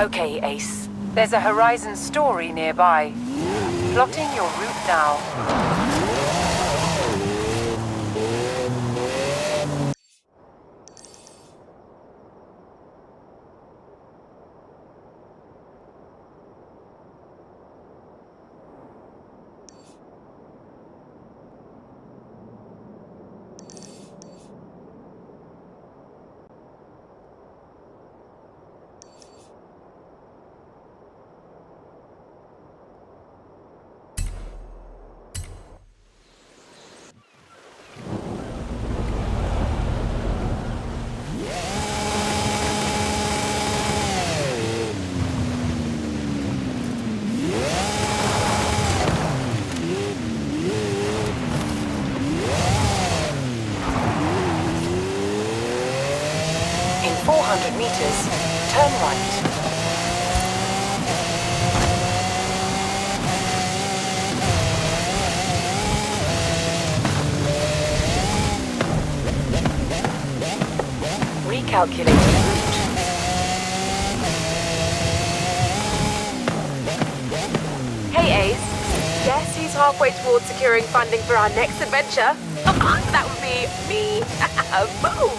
Okay, Ace. There's a Horizon story nearby. Plotting your route now. In 400 meters, turn right. Recalculating route. Hey, Ace. Guess who's halfway towards securing funding for our next adventure? That would be me. Boom.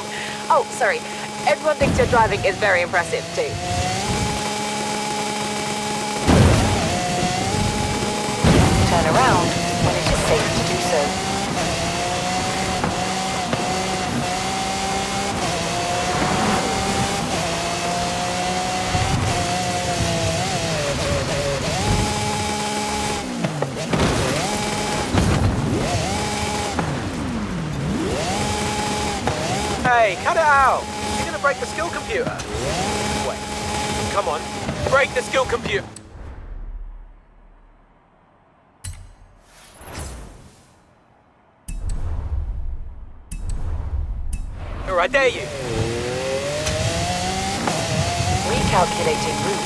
Oh, sorry. Everyone thinks your driving is very impressive, too. Turn around when it is safe to do so. Hey, cut it out! You're gonna break the skill computer. Wait, come on, break the skill computer. All right, dare you. Recalculating route.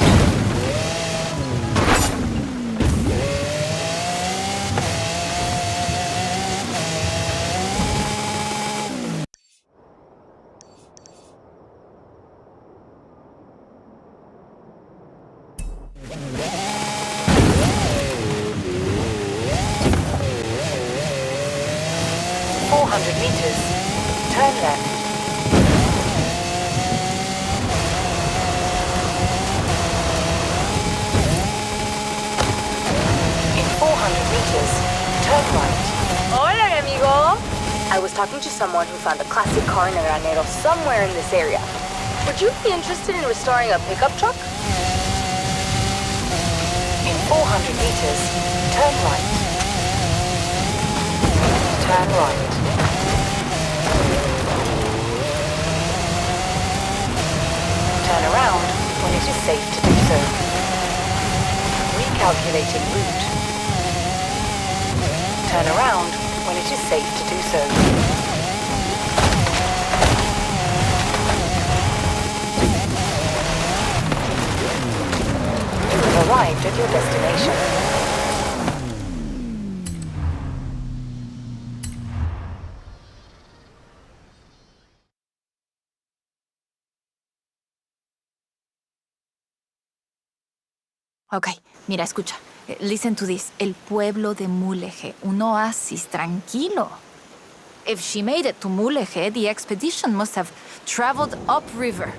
Meters. Turn left. In 400 meters, turn right. Hola, amigo. I was talking to someone who found a classic car in a granero somewhere in this area. Would you be interested in restoring a pickup truck? In 400 meters, turn right. Turn right. Turn around when it is safe to do so. Recalculating route. Turn around when it is safe to do so. You have arrived at your destination. Ok, mira, escucha. Listen to this. El pueblo de Mulegé, un oasis tranquilo. If she made it to Mulegé, the expedition must have traveled upriver.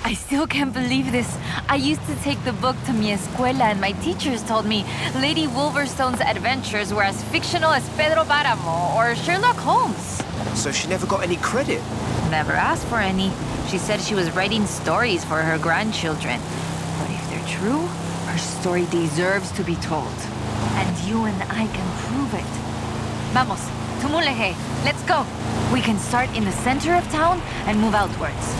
I still can't believe this. I used to take the book to mi escuela and my teachers told me Lady Wolverstone's adventures were as fictional as Pedro Páramo or Sherlock Holmes. So she never got any credit? Never asked for any. She said she was writing stories for her grandchildren. But if they're true, her story deserves to be told. And you and I can prove it. Vamos, to Mulegé. Let's go. We can start in the center of town and move outwards.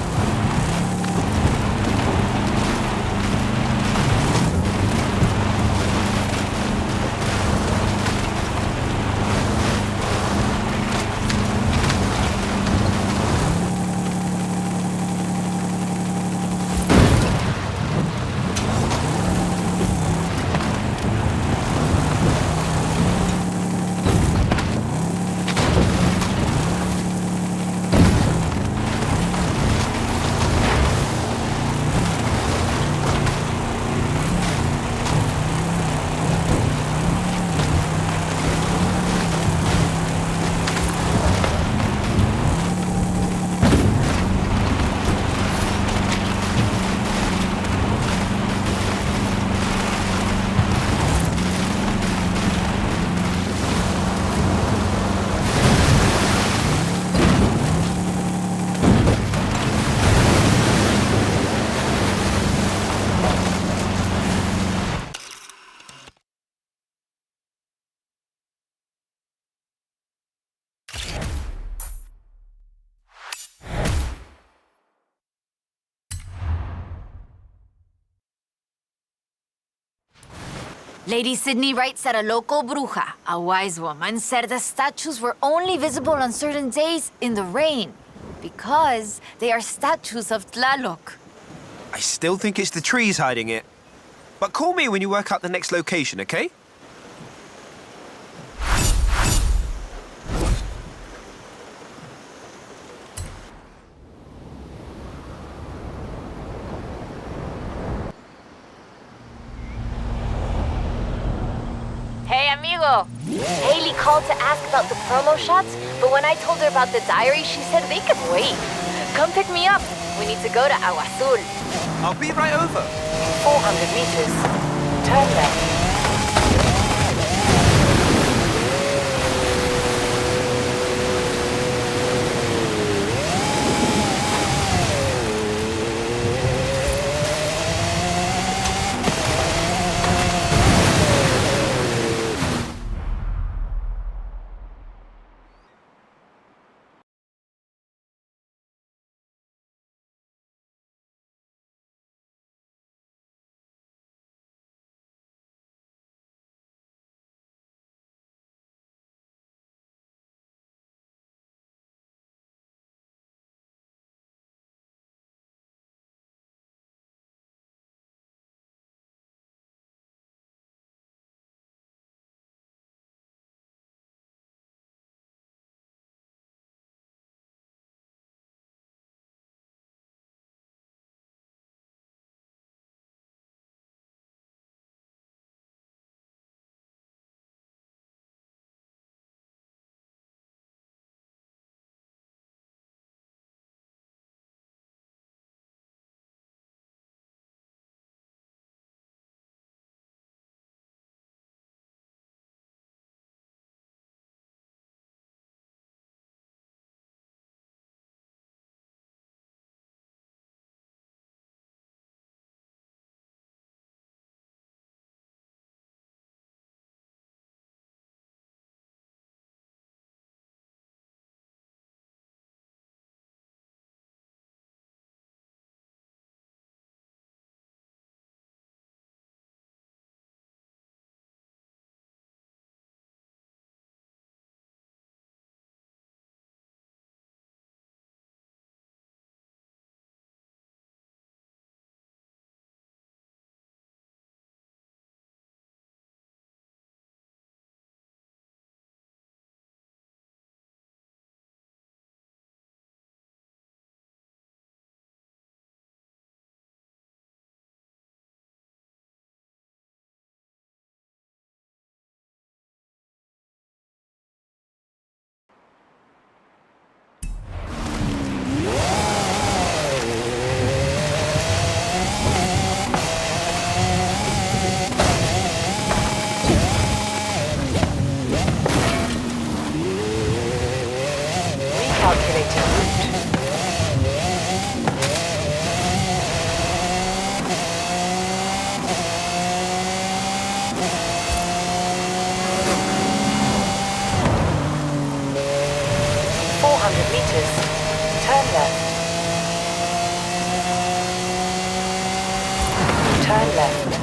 Lady Sydney writes that a local bruja, a wise woman, said the statues were only visible on certain days in the rain because they are statues of Tlaloc. I still think it's the trees hiding it. But call me when you work out the next location, okay? Hey, amigo. Haley called to ask about the promo shots, but when I told her about the diary, she said they could wait. Come pick me up. We need to go to Agua Azul. I'll be right over. 400 meters. Turn left. Calculating route. Meters. Turn left. Turn left.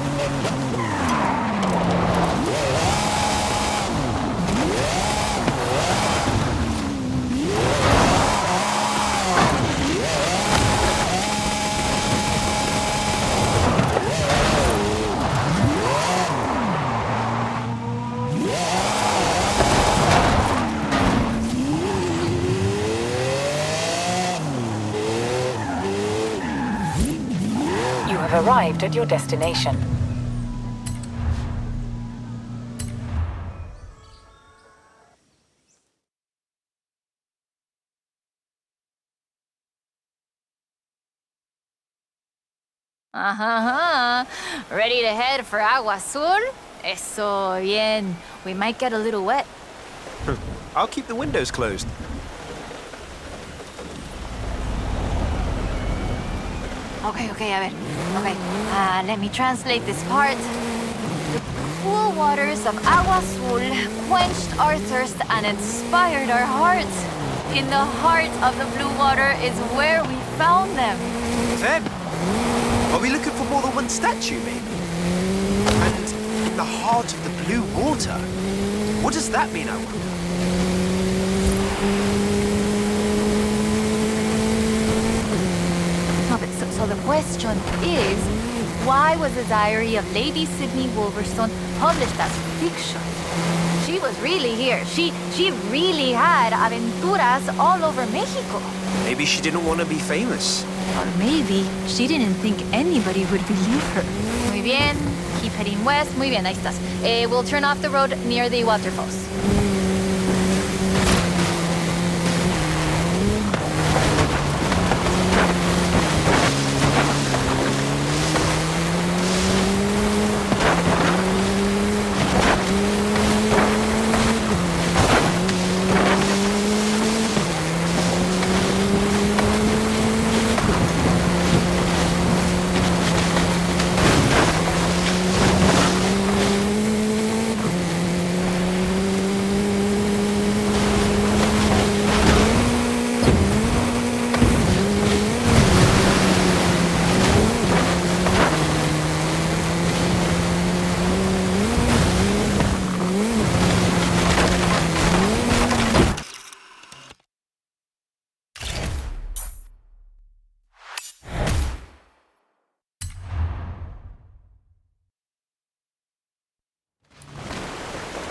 You have arrived at your destination. Ready to head for Agua Azul? Eso bien. We might get a little wet. I'll keep the windows closed. Okay, a ver. Okay, let me translate this part. The cool waters of Agua Azul quenched our thirst and inspired our hearts. In the heart of the blue water is where we found them. Then, are we looking for more than one statue, maybe? And The heart of the blue water? What does that mean, I wonder? No, but so the question is, why was the diary of Lady Sydney Wolverstone published as fiction? She was really here. She really had aventuras all over Mexico. Maybe she didn't want to be famous. Or maybe she didn't think anybody would believe her. Muy bien. Keep heading west. Muy bien, ahí estás. We'll turn off the road near the waterfalls.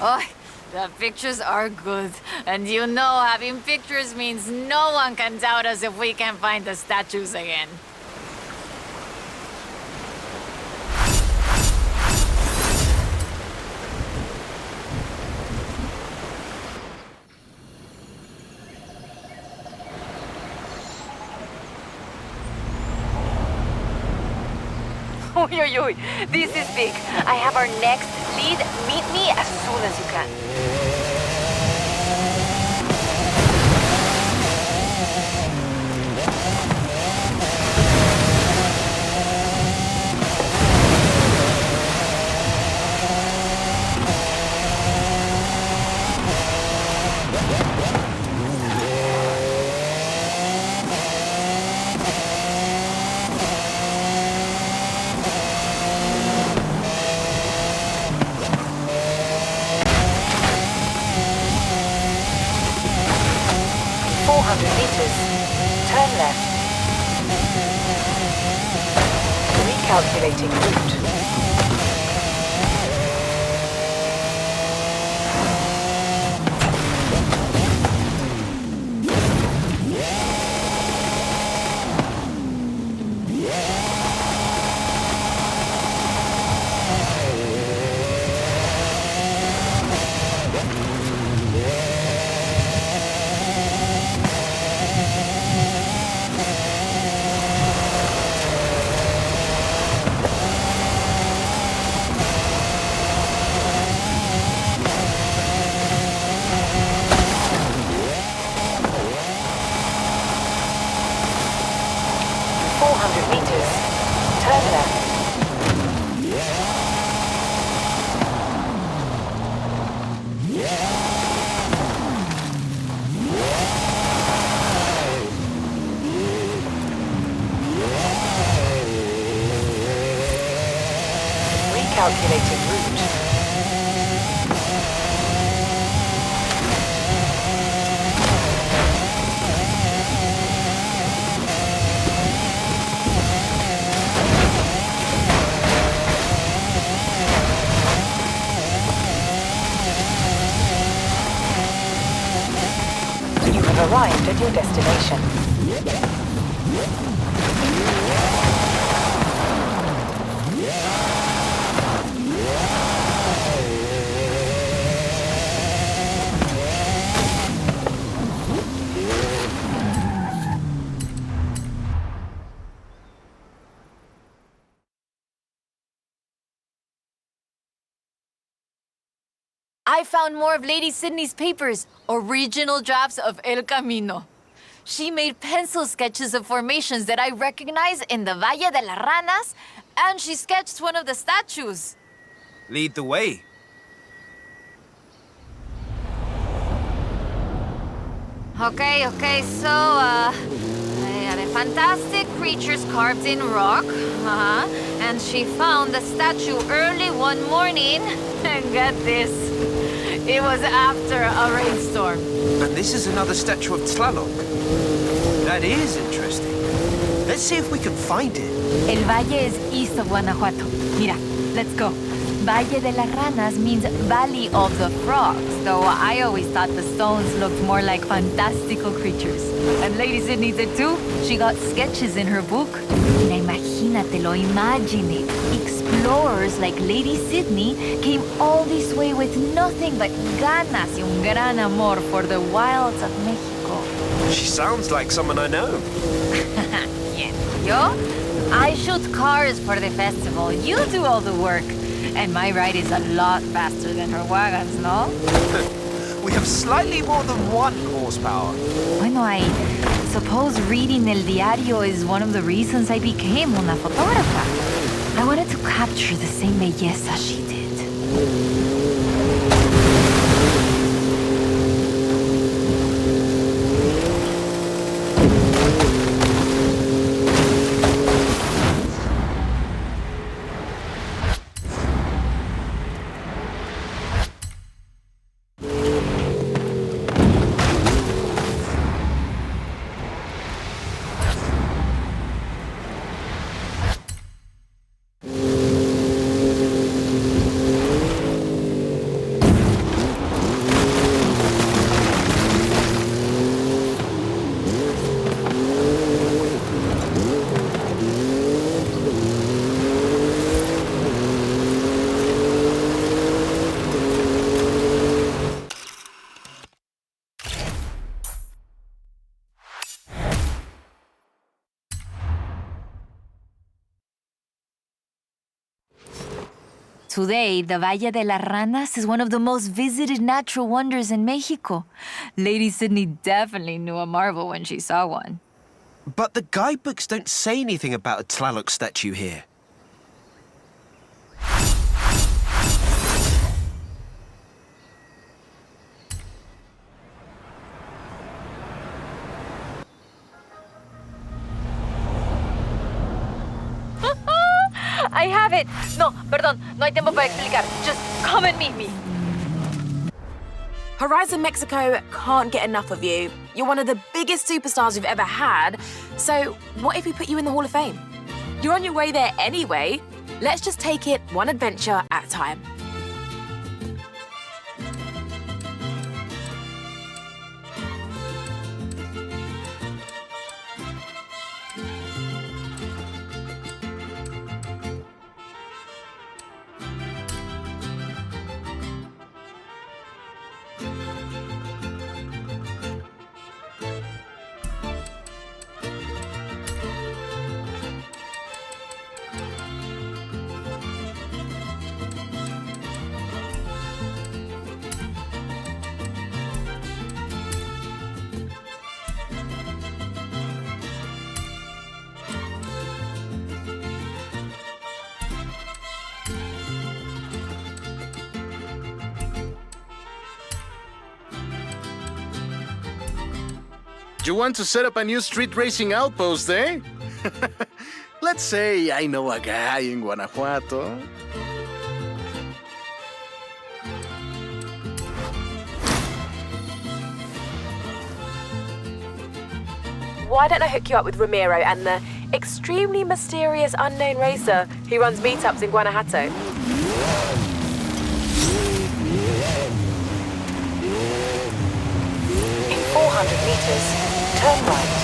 Oh, the pictures are good. And you know, having pictures means no one can doubt us if we can find the statues again. Oi, oi, oi. This is big. I have our next lead. Meet me as soon as you can. Turn left. Recalculating route. Calculating route. You have arrived at your destination. 'I found more of Lady Sydney's papers, original drafts of El Camino. She made pencil sketches of formations that I recognize in the Valle de las Ranas, and she sketched one of the statues. Lead the way. Okay, so, fantastic creatures carved in rock. And she found the statue early one morning. And get this, it was after a rainstorm. And this is another statue of Tlaloc. That is interesting. Let's see if we can find it. El Valle is east of Guanajuato. Mira, let's go. Valle de las Ranas means Valley of the Frogs, though I always thought the stones looked more like fantastical creatures. And Lady Sydney did too. She got sketches in her book. Mira, imagínatelo, imagine it. Explorers like Lady Sydney came all this way with nothing but ganas y un gran amor for the wilds of Mexico. She sounds like someone I know. Yeah. Yo? I shoot cars for the festival. You do all the work. And my ride is a lot faster than her wagons, no? We have slightly more than 1 horsepower. Bueno, I suppose reading El Diario is one of the reasons I became una fotógrafa. I wanted to capture the same belleza she did. Today, the Valle de las Ranas is one of the most visited natural wonders in Mexico. Lady Sydney definitely knew a marvel when she saw one. But the guidebooks don't say anything about a Tlaloc statue here. I have it. No, perdón, no hay tiempo para explicar. Just come and meet me. Horizon Mexico can't get enough of you. You're one of the biggest superstars we've ever had. So, what if we put you in the Hall of Fame? You're on your way there anyway. Let's just take it one adventure at a time. You want to set up a new street racing outpost, eh? Let's say I know a guy in Guanajuato. Why don't I hook you up with Ramiro and the extremely mysterious unknown racer who runs meetups in Guanajuato? In 400 meters, turn right.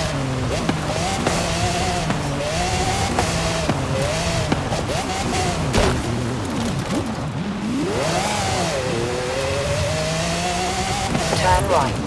Turn right.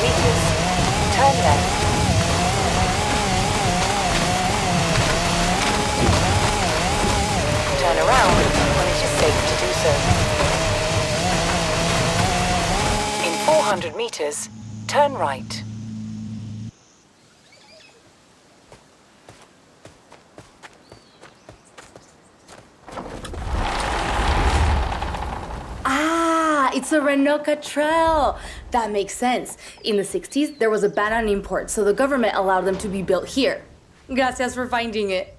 meters, turn left. Turn around when it is safe to do so. In 400 meters, turn right. It's a Renault Catrel. That makes sense. In the 60s, there was a ban on imports, so the government allowed them to be built here. Gracias for finding it.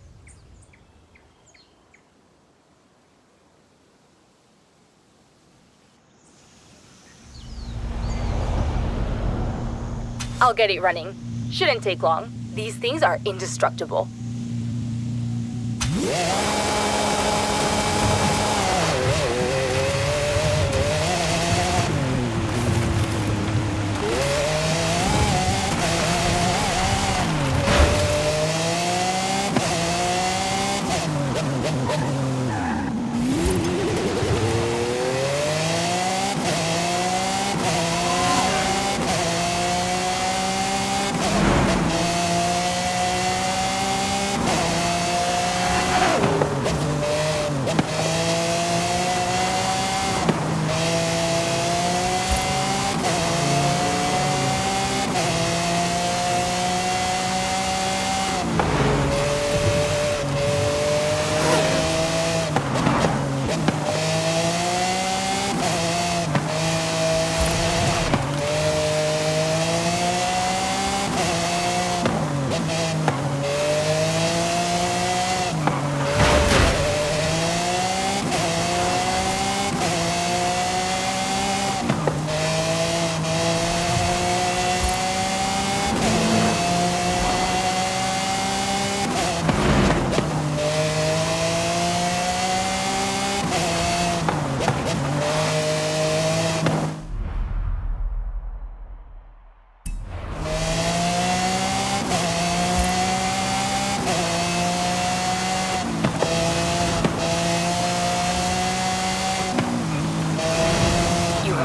I'll get it running. Shouldn't take long. These things are indestructible.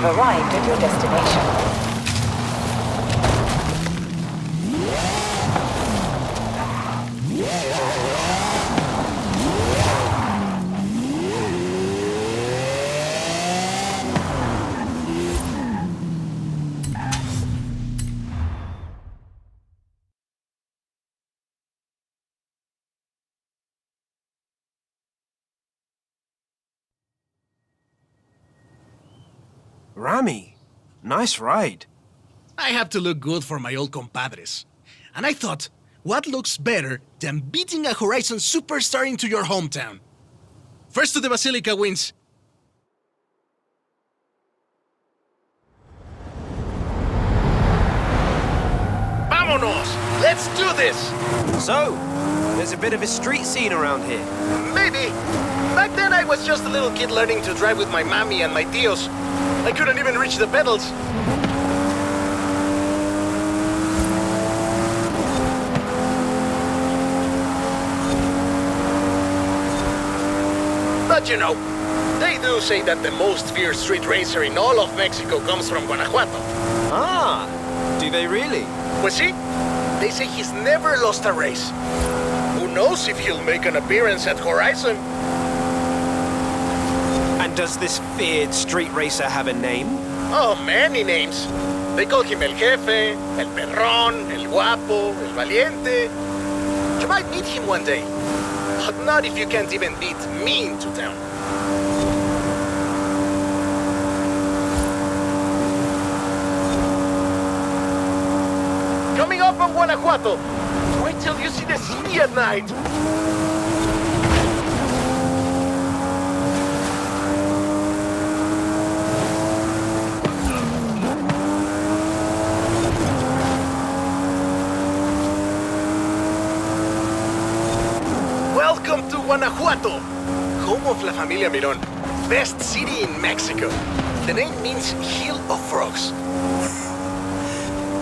Have arrived at your destination. Rami, nice ride. I have to look good for my old compadres. And I thought, what looks better than beating a Horizon superstar into your hometown? First to the Basilica wins. Vámonos! Let's do this! So, there's a bit of a street scene around here. Maybe. Back then I was just a little kid learning to drive with my mommy and my tios. I couldn't even reach the pedals. But you know, they do say that the most fierce street racer in all of Mexico comes from Guanajuato. Ah, do they really? Pues sí, they say he's never lost a race. Who knows if he'll make an appearance at Horizon? And does this feared street racer have a name? Oh, many names. They call him El Jefe, El Perrón, El Guapo, El Valiente. You might meet him one day. But not if you can't even beat me into town. Coming up from Guanajuato. Wait till you see the city at night. Welcome to Guanajuato, home of La Familia Mirón, best city in Mexico. The name means Hill of Frogs.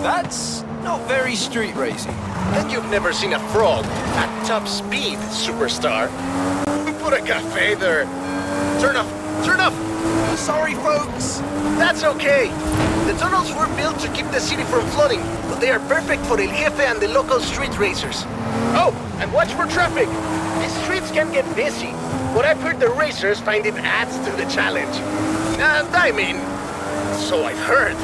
That's not very street racing. Then you've never seen a frog at top speed, superstar. Put a cafe there. Turn off, turn off. Sorry, folks. That's okay. The tunnels were built to keep the city from flooding, but they are perfect for El Jefe and the local street racers. Oh, and watch for traffic. These streets can get busy, but I've heard the racers find it adds to the challenge. And I mean, so I've heard.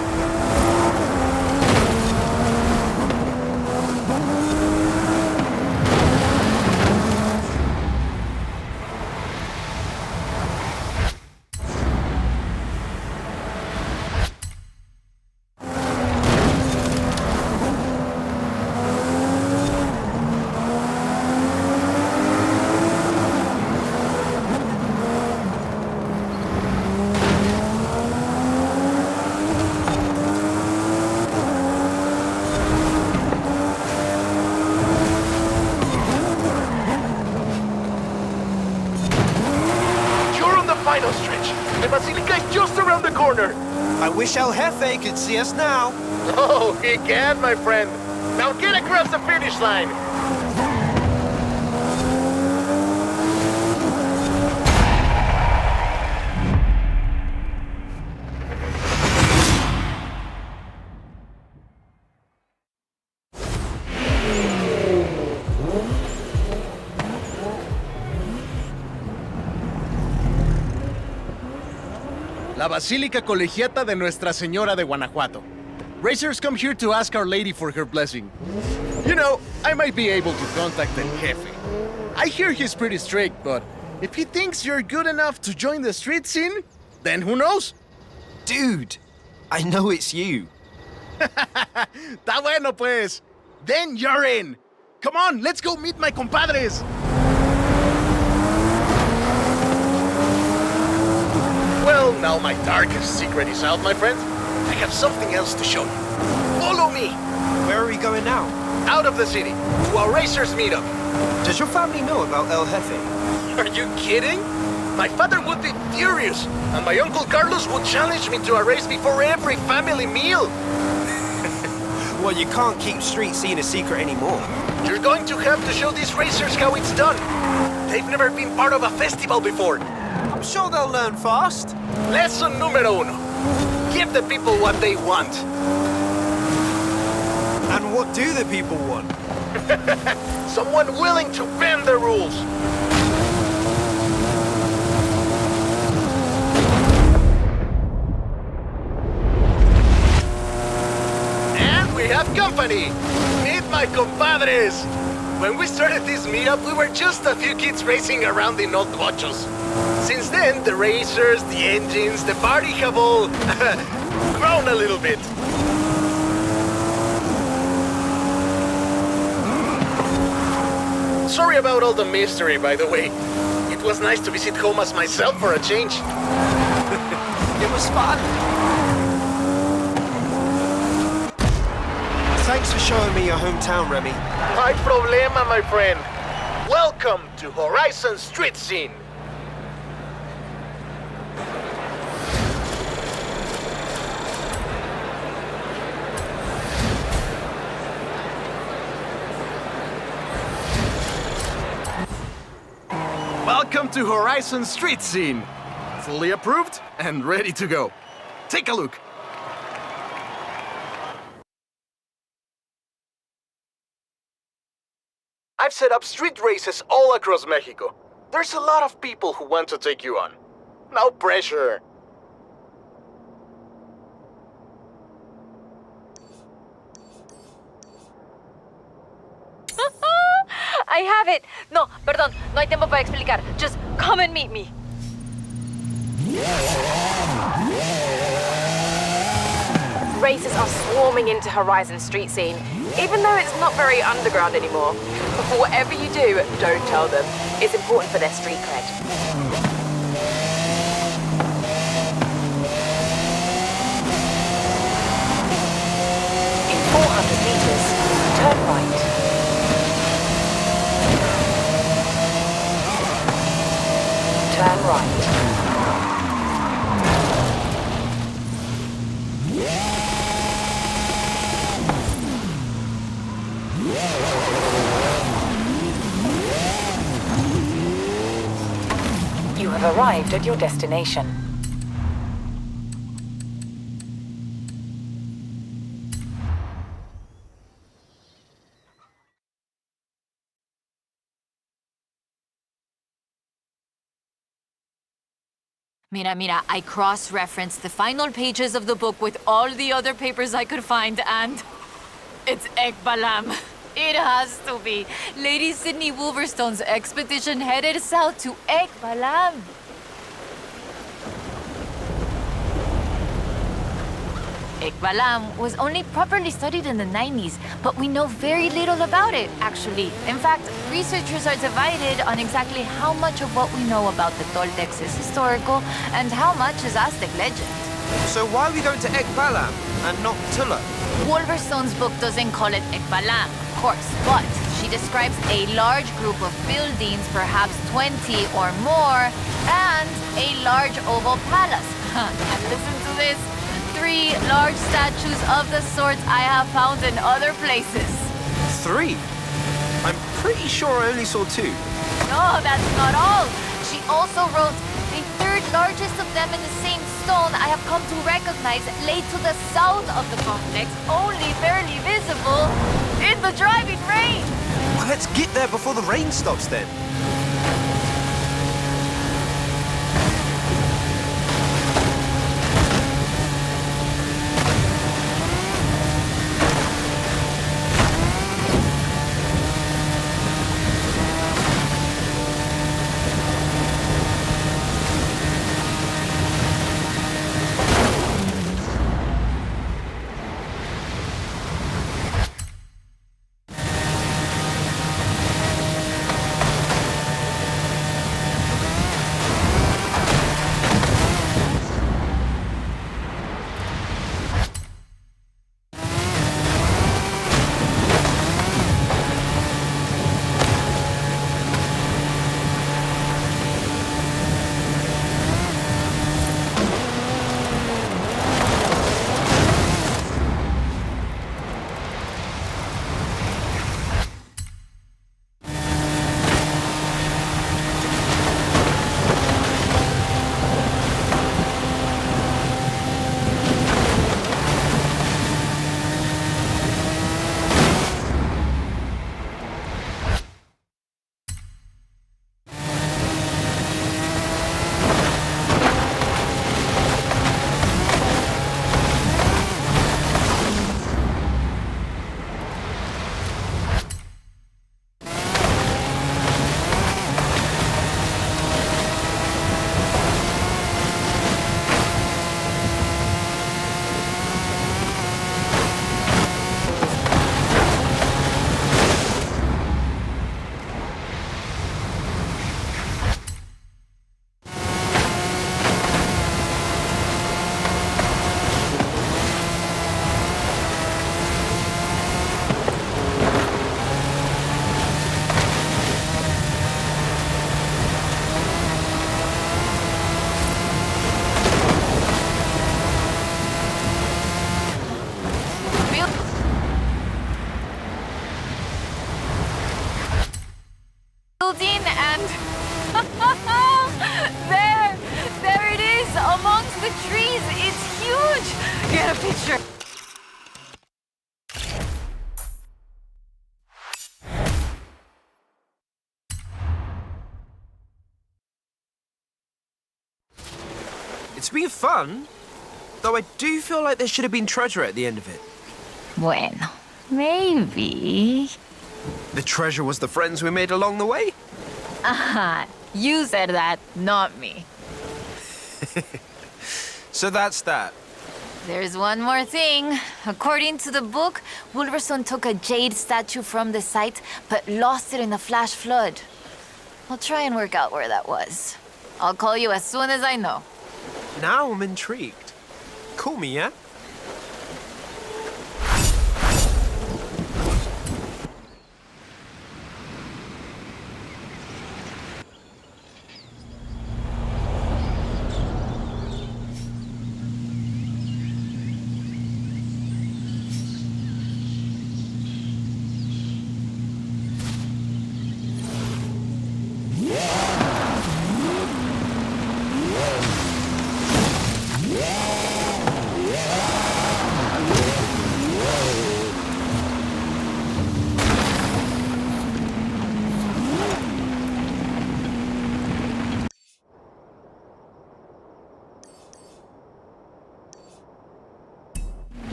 Final stretch. The Basilica is just around the corner. I wish El Jefe could see us now. Oh, he can, my friend. Now get across the finish line. La Basílica Colegiata de Nuestra Señora de Guanajuato. Racers come here to ask Our Lady for her blessing. You know, I might be able to contact El Jefe. I hear he's pretty strict, but if he thinks you're good enough to join the street scene, then who knows? Dude, I know it's you. Está bueno, pues. Then you're in. Come on, let's go meet my compadres. Well, now my darkest secret is out, my friend. I have something else to show you. Follow me. Where are we going now? Out of the city, to our racers meetup. Does your family know about El Jefe? Are you kidding? My father would be furious, and my Uncle Carlos would challenge me to a race before every family meal. Well, you can't keep street scene a secret anymore. You're going to have to show these racers how it's done. They've never been part of a festival before. I'm sure they'll learn fast. Lesson número uno. Give the people what they want. And what do the people want? Someone willing to bend the rules. And we have company. Meet my compadres. When we started this meetup, we were just a few kids racing around in old cochos. Since then, the racers, the engines, the party have all grown a little bit. Sorry about all the mystery, by the way. It was nice to visit Comas myself for a change. It was fun. Thanks for showing me your hometown, Remy. My problema, my friend. Welcome to Horizon Street Scene. Welcome to Horizon Street Scene. Fully approved and ready to go. Take a look. I've set up street races all across Mexico. There's a lot of people who want to take you on. No pressure. I have it. No, perdón, no hay tiempo para explicar. Just come and meet me. Racers are swarming into Horizon Street Scene, even though it's not very underground anymore. Whatever you do, don't tell them. It's important for their street cred. In 400 meters, turn right. Turn right. You have arrived at your destination. Mira, I cross-referenced the final pages of the book with all the other papers I could find, and it's Ekbalam. It has to be. Lady Sydney Wolverstone's expedition headed south to Ekbalam. Ekbalam was only properly studied in the 90s, but we know very little about it, actually. In fact, researchers are divided on exactly how much of what we know about the Toltecs is historical and how much is Aztec legend. So why are we going to Ekbalam and not Tula? Wolverstone's book doesn't call it Ekbalam, of course, but she describes a large group of buildings, perhaps 20 or more, and a large oval palace. And listen to this. 3 large statues of the sorts I have found in other places. 3? I'm pretty sure I only saw 2. No, that's not all. She also wrote, the 3rd largest of them in the same stone I have come to recognize lay to the south of the complex, only barely visible in the driving rain. Well, let's get there before the rain stops then. Building and there it is amongst the trees. It's huge. Get a picture. It's been fun, though I do feel like there should have been treasure at the end of it. Bueno, maybe. The treasure was the friends we made along the way? Aha, you said that, not me. So that's that. There's one more thing. According to the book, Wolverstone took a jade statue from the site, but lost it in a flash flood. I'll try and work out where that was. I'll call you as soon as I know. Now I'm intrigued. Call me, yeah?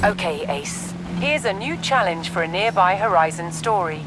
Okay, Ace. Here's a new challenge for a nearby Horizon story.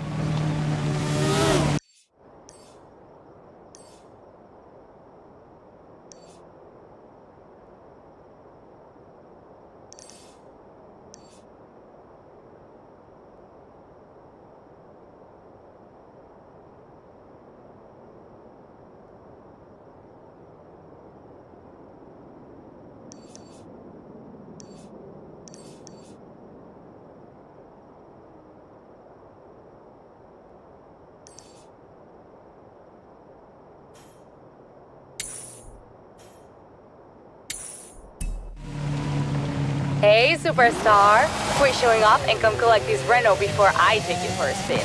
Hey, superstar. Quit showing off and come collect this Renault before I take you for a spin.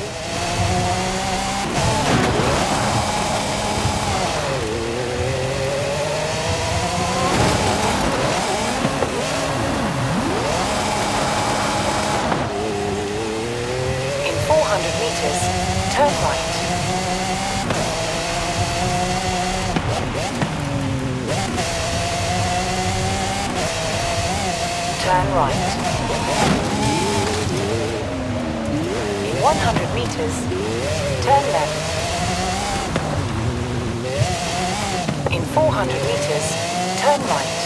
In 400 meters, turn right. Turn right. In 100 meters, turn left. In 400 meters, turn right.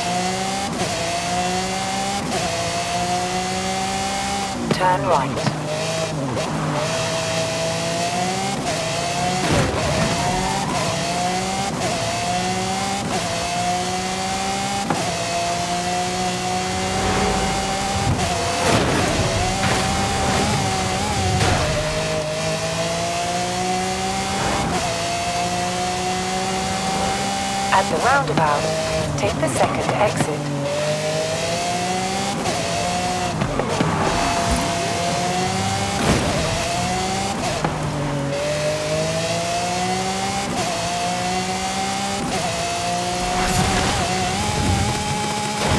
Turn right. At the roundabout, take the second exit.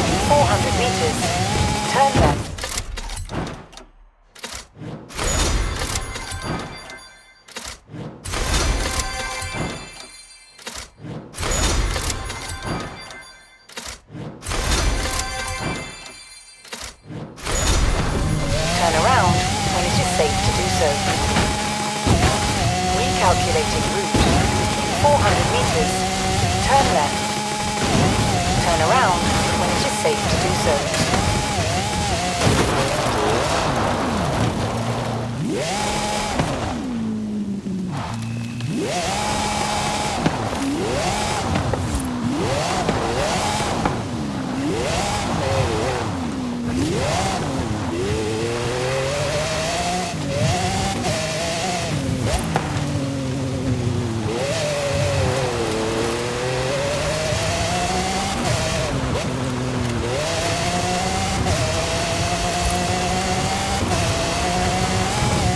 In 400 meters, turn left. Turn around when it is safe to do so. Recalculating route. 400 meters. Turn left. Turn around when it is safe to do so.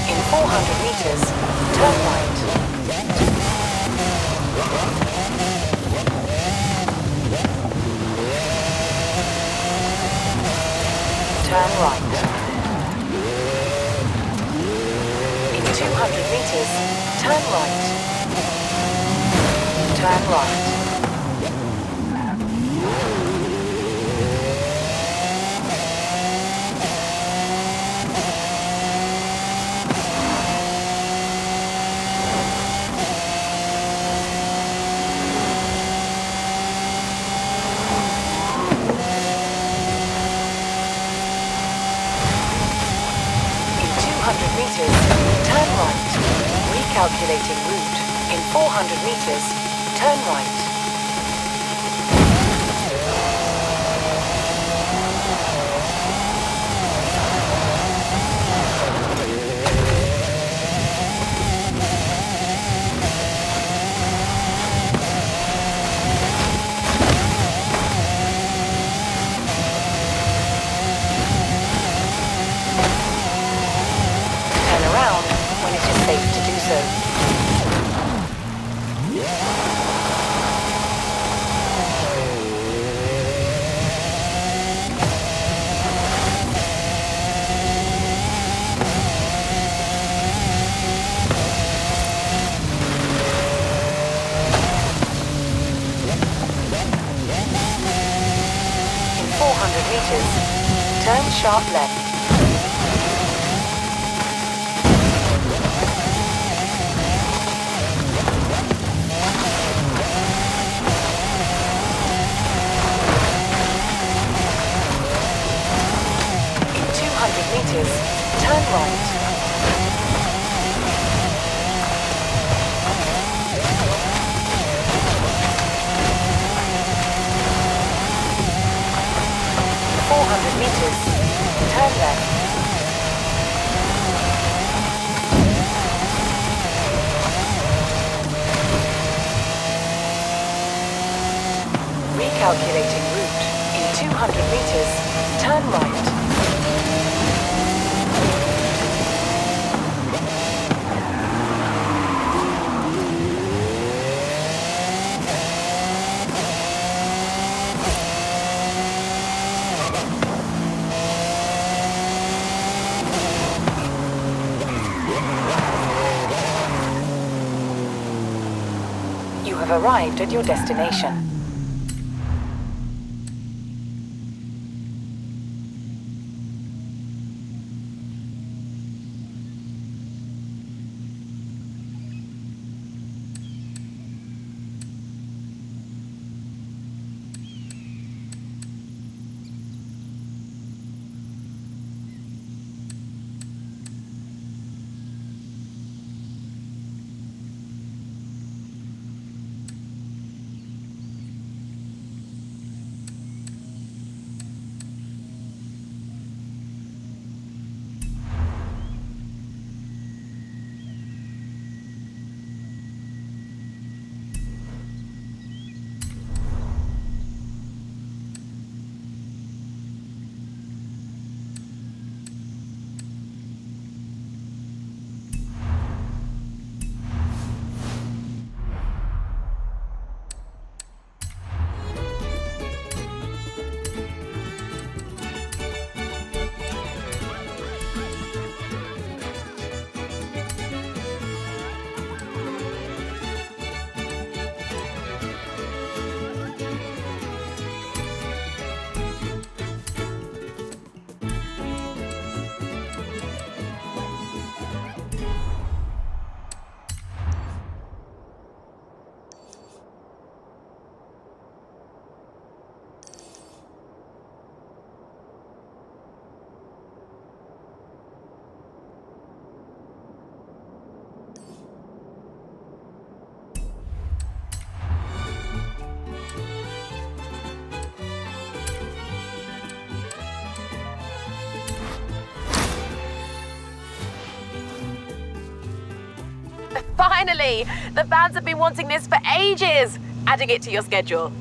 In 400 meters, turn right. Turn right. In 200 meters, turn right. Turn right. In 200 meters, turn right. Recalculating route. In 400 meters, turn right. Turn around when it is safe to do so. In 400 meters, turn sharp left. meters, turn right. Meters, turn left. Recalculating route. In 200 meters, turn right. You have arrived at your destination. Finally! The fans have been wanting this for ages! Adding it to your schedule.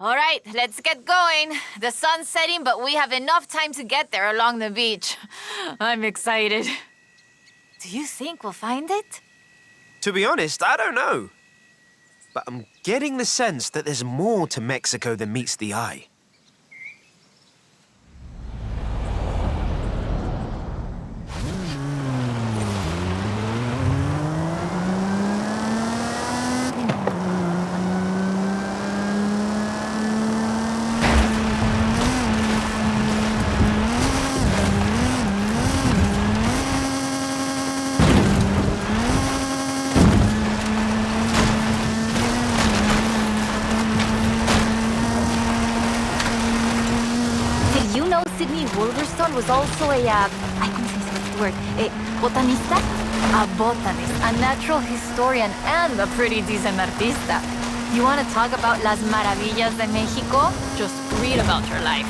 All right, let's get going. The sun's setting, but we have enough time to get there along the beach. I'm excited. Do you think we'll find it? To be honest, I don't know. But I'm getting the sense that there's more to Mexico than meets the eye. Sidney Wolverstone was also a, I can say the word, a botanista? A botanist, a natural historian, and a pretty decent artista. You want to talk about las maravillas de Mexico? Just read about her life.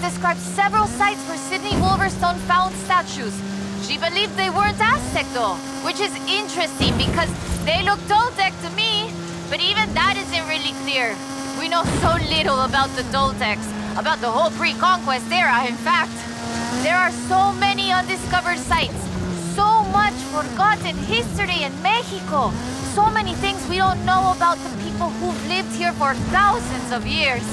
Described several sites where Sidney Wolverstone found statues. She believed they weren't Aztec though, which is interesting because they look Toltec to me, but even that isn't really clear. We know so little about the Toltecs, about the whole pre-conquest era, in fact. There are so many undiscovered sites, so much forgotten history in Mexico, so many things we don't know about the people who've lived here for thousands of years.